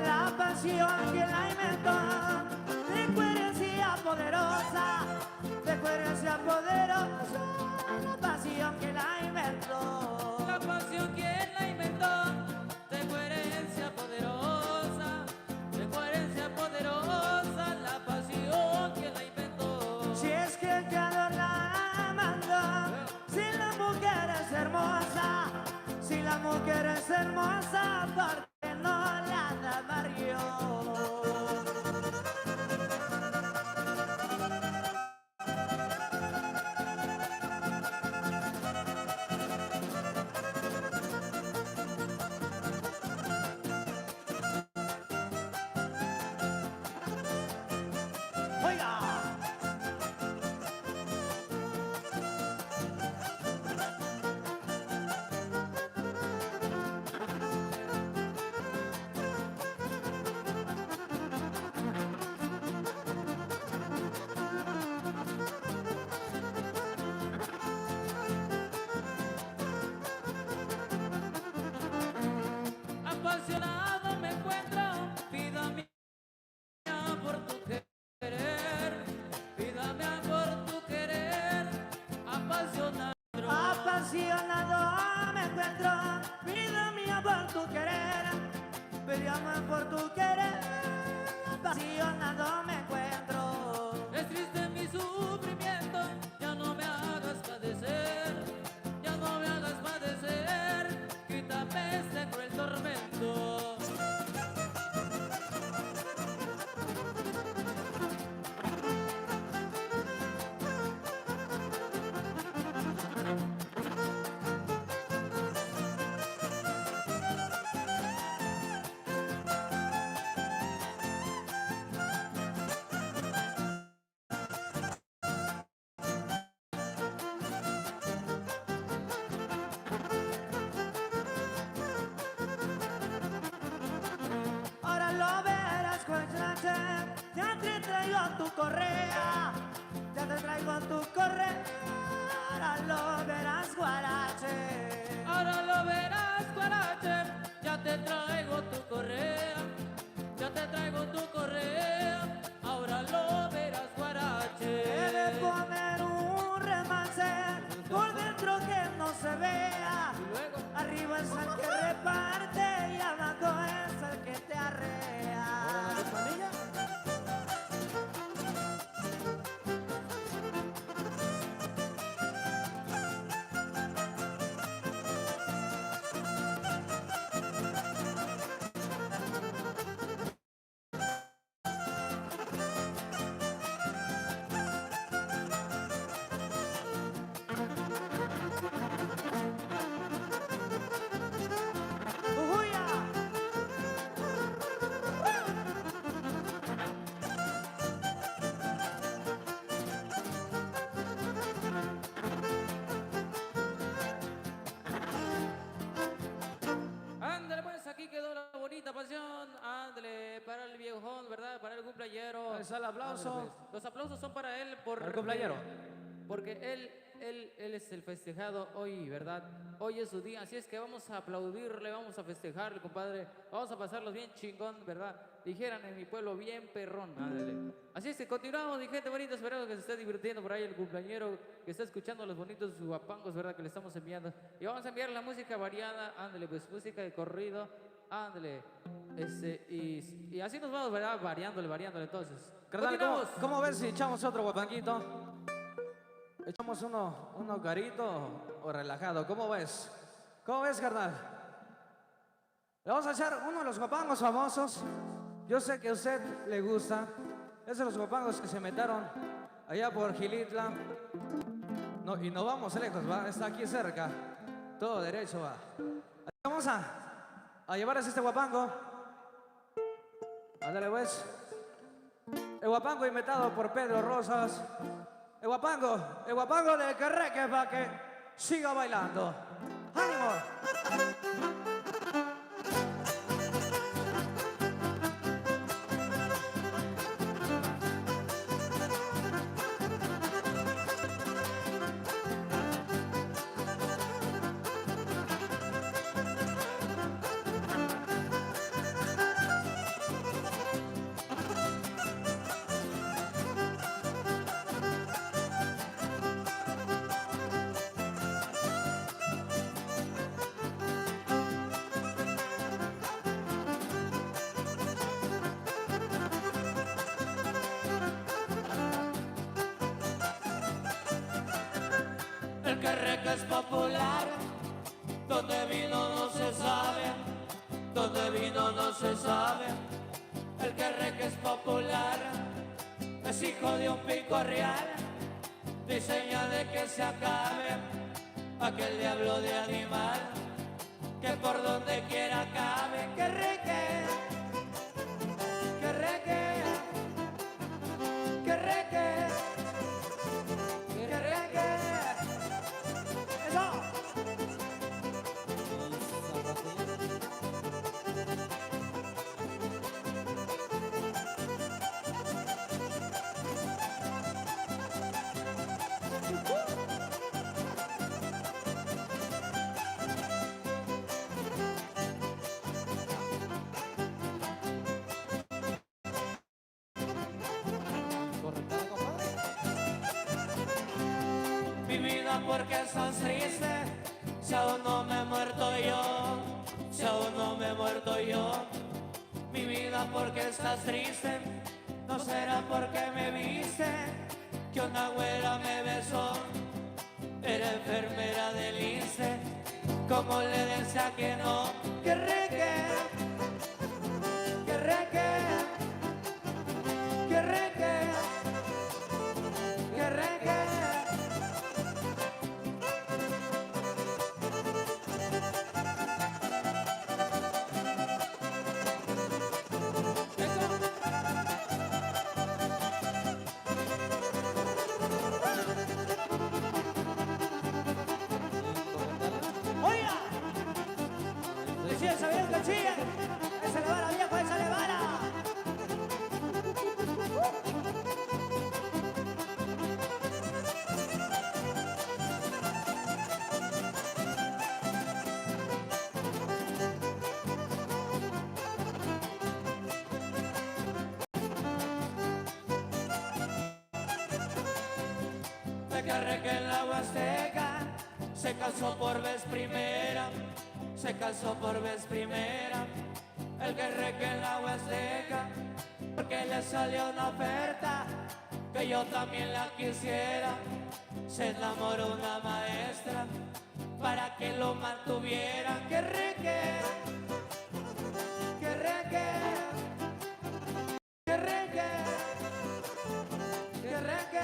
La pasión que la inventó, de coherencia poderosa, de coherencia poderosa, la pasión que la inventó. La pasión que la inventó, de coherencia poderosa, de coherencia poderosa, la pasión que la inventó. Si es que el creador la mandó, si la mujer es hermosa, si la mujer es hermosa, ¿por qué no la da Mario? Oiga. Apasionado me encuentro, vida mía por tu querer, vida mía por tu querer, apasionado. Apasionado me encuentro, vida mía por tu querer, vida mía por tu querer, apasionado me encuentro. Es triste mi sufrimiento, ya no me hagas padecer, ya no me hagas padecer, quítame este cruel tormento. Ahora lo verás, cuachache, ya te traigo tu correa, ya te traigo tu correa, ahora lo verás, guarache. Ahora lo verás, guarache, ya te traigo tu correa, ya te traigo tu correa, ahora lo verás, guarache. Debe poner un remance por dentro que no se vea. Y luego, Arriba es el que reparte y abajo es el que te arrea. ¡Ujuya! ándale pues, aquí quedó la bonita pasión, ándale, para el viejón, ¿verdad? Para el cumpleañero. Es el aplauso. Ándale, pues. Los aplausos son para él Para el cumpleañero. porque él es el festejado hoy, ¿verdad? Hoy es su día, así es que vamos a aplaudirle, vamos a festejarle, compadre. Vamos a pasarlos bien chingón, ¿verdad? Dijeran en mi pueblo, bien perrón, ándale. Así es que continuamos, mi gente bonita, esperando que se esté divirtiendo por ahí el cumpleañero, que está escuchando los bonitos guapangos, ¿verdad? Que le estamos enviando. Y vamos a enviar la música variada, ándale, pues música de corrido, ándale. Y así nos vamos, ¿verdad? Variándole entonces. Carnal, Continuamos. ¿cómo ves si echamos otro guapanguito? ¿Echamos uno carito o relajado? ¿Cómo ves? ¿Cómo ves, carnal? Le vamos a echar uno de los guapangos famosos. Yo sé que a usted le gusta. Es de los guapangos que se metieron allá por Gilitla. No, y no vamos lejos, ¿va? Está aquí cerca. Todo derecho, va. Así que vamos a llevar este guapango. Ándale, pues. El guapango inventado por Pedro Rosas. El guapango del Carreque para que siga bailando. ¡Ánimo! El Carreque es popular, donde vino no se sabe, donde vino no se sabe. El Carreque es popular, es hijo de un pico real, diseña de que se acabe aquel diablo de animal, que por donde quiera cabe. Carreque, Carreque, Carreque, Carreque. ¡Eso! Mi vida, porque estás triste, si aún no me he muerto yo, si aún no me he muerto yo. Mi vida, porque estás triste, no será porque me viste, que una abuela me besó, era enfermera del INSE, como le decía que no. Que reque, que reque, que reque, que reque. ¡Oiga! Decía, ¿sabían que chilla? Esa le va la vieja, esa le va la. De Carreque en la Huasteca se casó por vez primera, se casó por vez primera. El Carreque en la Huasteca, porque le salió una oferta que yo también la quisiera. Se enamoró una maestra para que lo mantuviera. Que reque, que reque, que reque, que reque.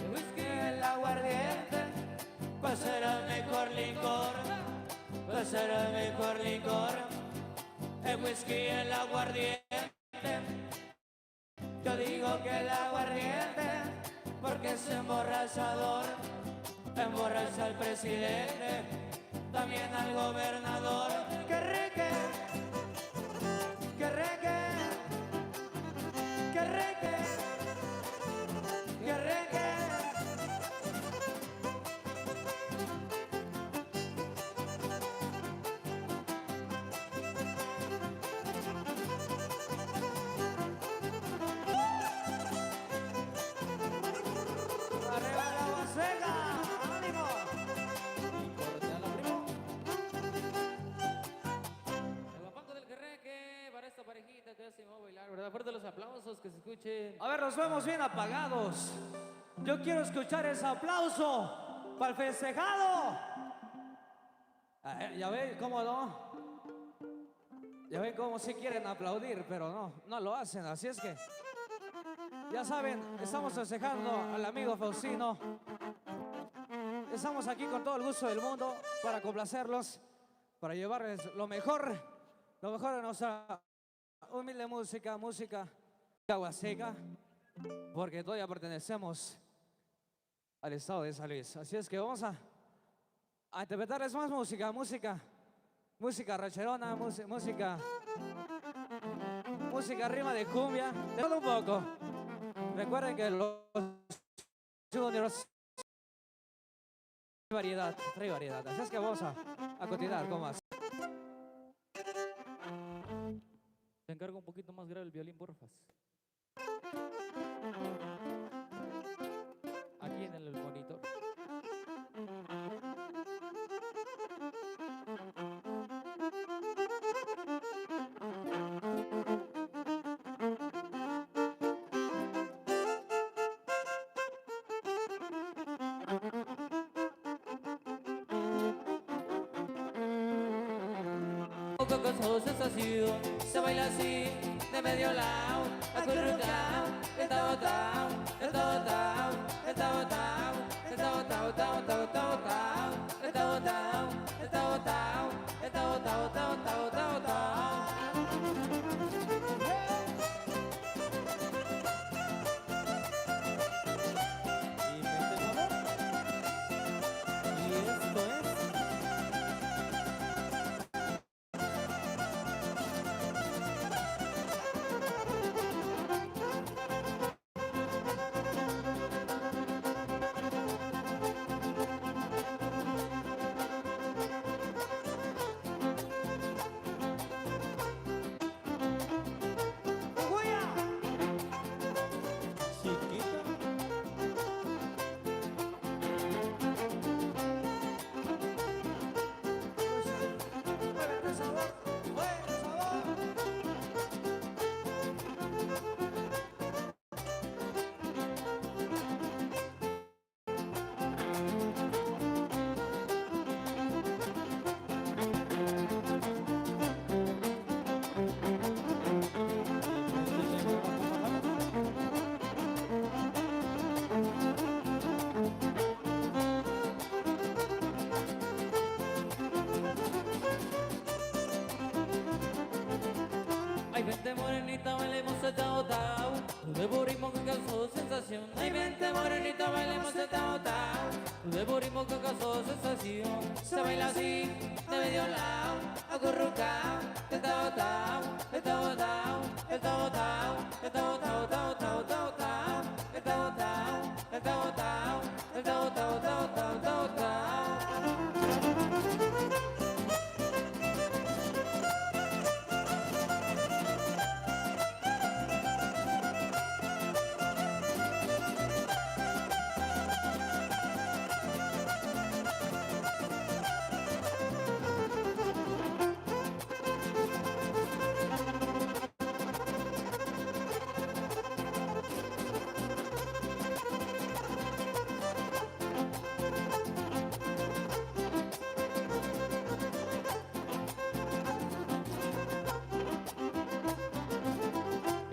El whisky, el aguardiente, pues será el mejor licor, pues será el mejor licor. El whisky, el aguardiente, yo digo que el aguardiente, porque es emborrachador, emborracha al presidente, también al gobernador. Que reque, que reque, que reque, que reque. Arriba la Huasteca, ánimo. casi me voy a bailar, ¿verdad? Fuerte los aplausos, que se escuchen. A ver, nos vemos bien apagados. Yo quiero escuchar ese aplauso para el festejado. Ya ven cómo no. Ya ven cómo sí quieren aplaudir, pero no lo hacen. Así es que, ya saben, estamos festejando al amigo Faustino. Estamos aquí con todo el gusto del mundo para complacerlos, para llevarles lo mejor de nuestra humilde música huasteca, porque todavía pertenecemos al estado de San Luis. Así es que vamos a interpretarles más música rancherona, música rima de cumbia, de todo un poco. Recuerden que los juniors trae variedad. Así es que vamos a continuar con más. Te encargo un poquito más grave el violín, porfas. Aquí en el monitor. Con sensación, se baila así, de medio lado, acurrucao, está botao, está botao, está botao, está botao, está botao, está botao, está botao, está botao, está botao, está botao, está botao. Ay, vente morenita, bailemos el tao tao. Tu nuevo ritmo que causó sensación. Ay, vente morenita, bailemos el tao tao. Tu nuevo ritmo que causó sensación. Se baila así, de medio lado, acurrucao. El tao tao, el tao tao, el tao tao, el tao tao, tao tao, tao tao. El tao tao, el tao tao, el tao tao, tao tao, tao tao.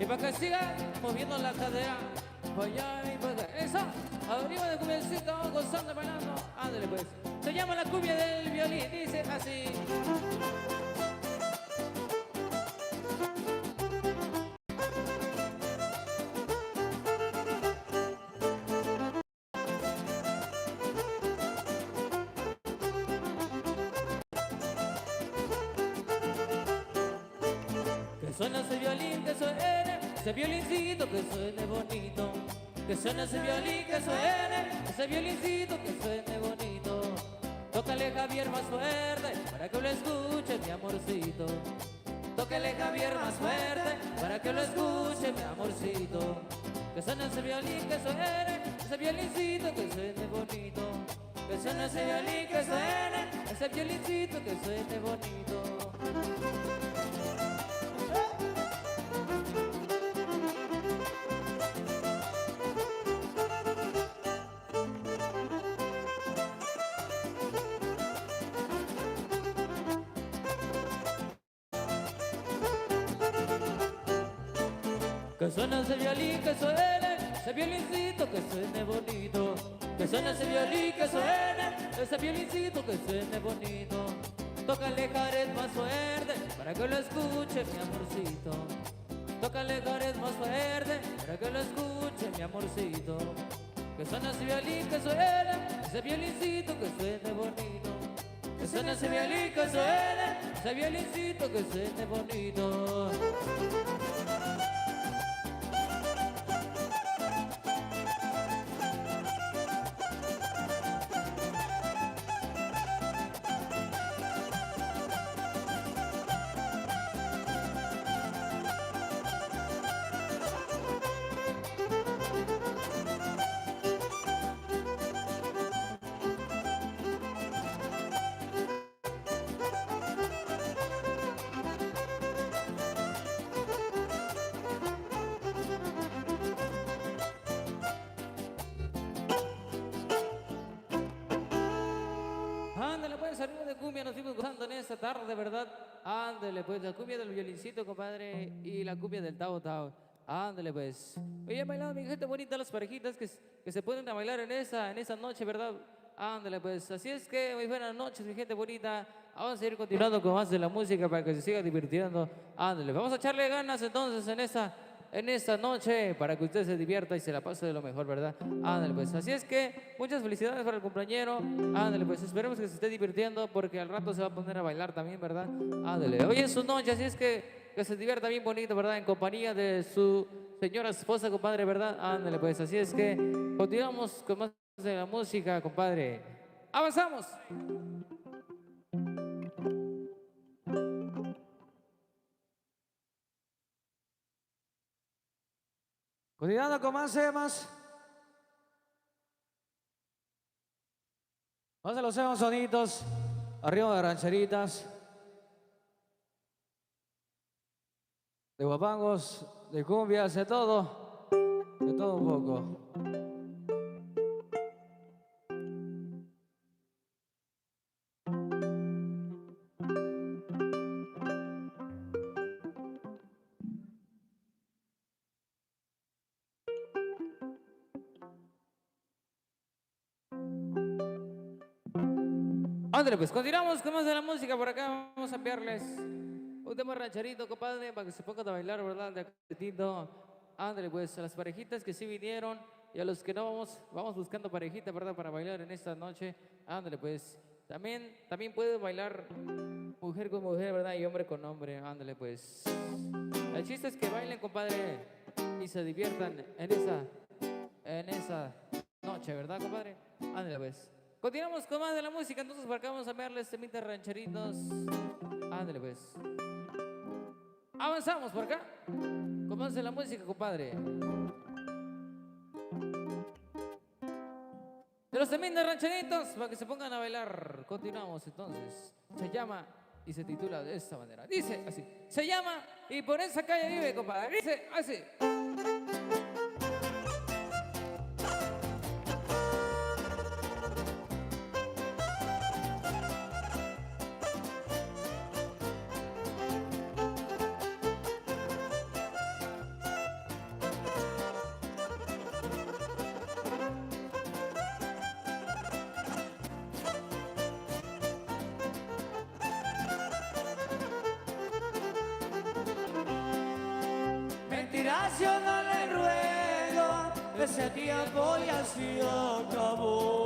Y para que siga moviendo la cadera, para allá y para acá. Eso, arriba de cubiercito, gozando, bailando. Ándale pues. Se llama la cumbia del violín, dice así. Que suena ese violín, que suene, ese violincito que suene bonito. Que suene ese violín, que suene, ese violincito que suene bonito. Tócale Javier más fuerte, para que lo escuche mi amorcito. Tócale Javier más fuerte, para que lo escuche mi amorcito. Que suene ese violín, que suene, ese violincito que suene bonito. Que suene ese violín, que suene, ese violincito que suene bonito. Que suene ese violín, que suene ese violincito, que suene bonito. Que suene ese violín, que suene ese violincito, que suene bonito. Tócale Jared más fuerte para que lo escuche mi amorcito. Tócale Jared más fuerte para que lo escuche mi amorcito. Que suene ese violín, que suene ese violincito, que suene bonito. Que suene ese violín, que suene ese violincito, que suene bonito. Ándale pues, arriba de cumbia nos fuimos gozando en esta tarde, ¿verdad? Ándale pues, la cumbia del violincito, compadre, y la cumbia del Tao Tao. Ándale pues. Oye, bailando mi gente bonita, las parejitas que se pueden a bailar en esa noche, ¿verdad? Ándale pues, así es que muy buenas noches, mi gente bonita. Vamos a ir continuando con más de la música para que se siga divirtiendo. Ándale, vamos a echarle ganas entonces en esta noche para que usted se divierta y se la pase de lo mejor, ¿verdad? Ándale pues, así es que muchas felicidades para el compañero. Ándale pues, esperemos que se esté divirtiendo porque al rato se va a poner a bailar también, ¿verdad? Ándale, hoy es su noche, así es que se divierta bien bonito, ¿verdad? En compañía de su señora esposa, compadre, ¿verdad? Ándale pues, así es que continuamos con más de la música, compadre. ¡Avanzamos! Continuando con más temas. Vamos a los temas sonidos. Arriba de rancheritas. De guapangos, de cumbias, de todo. De todo un poco. Ándale, pues continuamos con más de la música por acá. Vamos a enviarles un tema rancherito, compadre, para que se pongan a bailar, ¿verdad? De acreditito. Ándale, pues a las parejitas que sí vinieron y a los que no vamos buscando parejita, ¿verdad? Para bailar en esta noche. Ándale, pues también puede bailar mujer con mujer, ¿verdad? Y hombre con hombre. Ándale, pues. El chiste es que bailen, compadre, y se diviertan en esa noche, ¿verdad, compadre? Ándale, pues. Continuamos con más de la música, entonces por acá vamos a verles temitas rancheritos. Ándale pues. Avanzamos por acá. Con más de la música, compadre. De los temitas rancheritos, para que se pongan a bailar. Continuamos entonces. Se llama y se titula de esta manera. Dice así. Se llama y por esa calle vive, compadre. Dice así. Mentiras yo no le ruego, ese tiempo ya se acabó.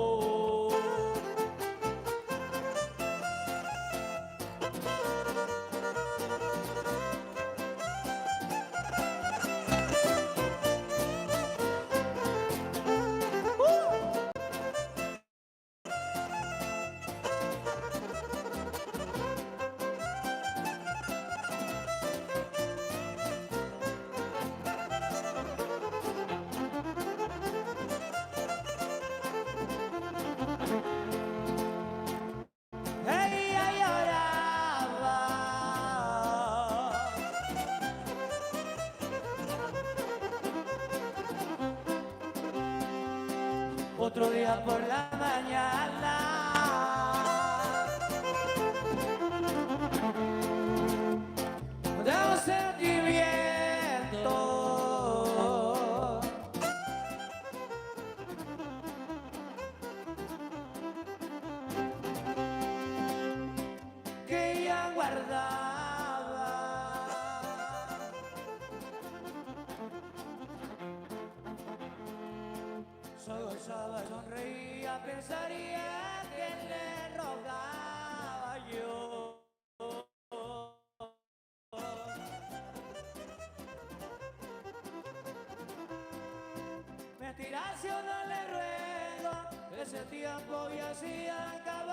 Ella lloraba. Otro día por la mañana de un sentimiento guardaba. Soy gozaba, sonreía, pensaría que le rogaba yo. Mentiras yo no le ruego, ese tiempo ya se acabó.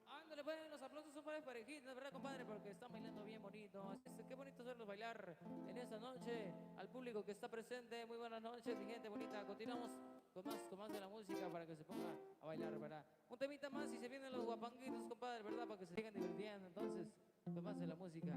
Ándale, pues, los aplausos son para parejitas, ¿verdad, compadre? Porque están bailando bien bonito. Así es, qué bonito verlos bailar en esta noche. Al público que está presente, muy buenas noches, mi gente bonita. Continuamos con más de la música para que se ponga a bailar, ¿verdad? Un temita más y se vienen los guapanguitos, compadre, ¿verdad? Para que se sigan divirtiendo. Entonces, con más de la música.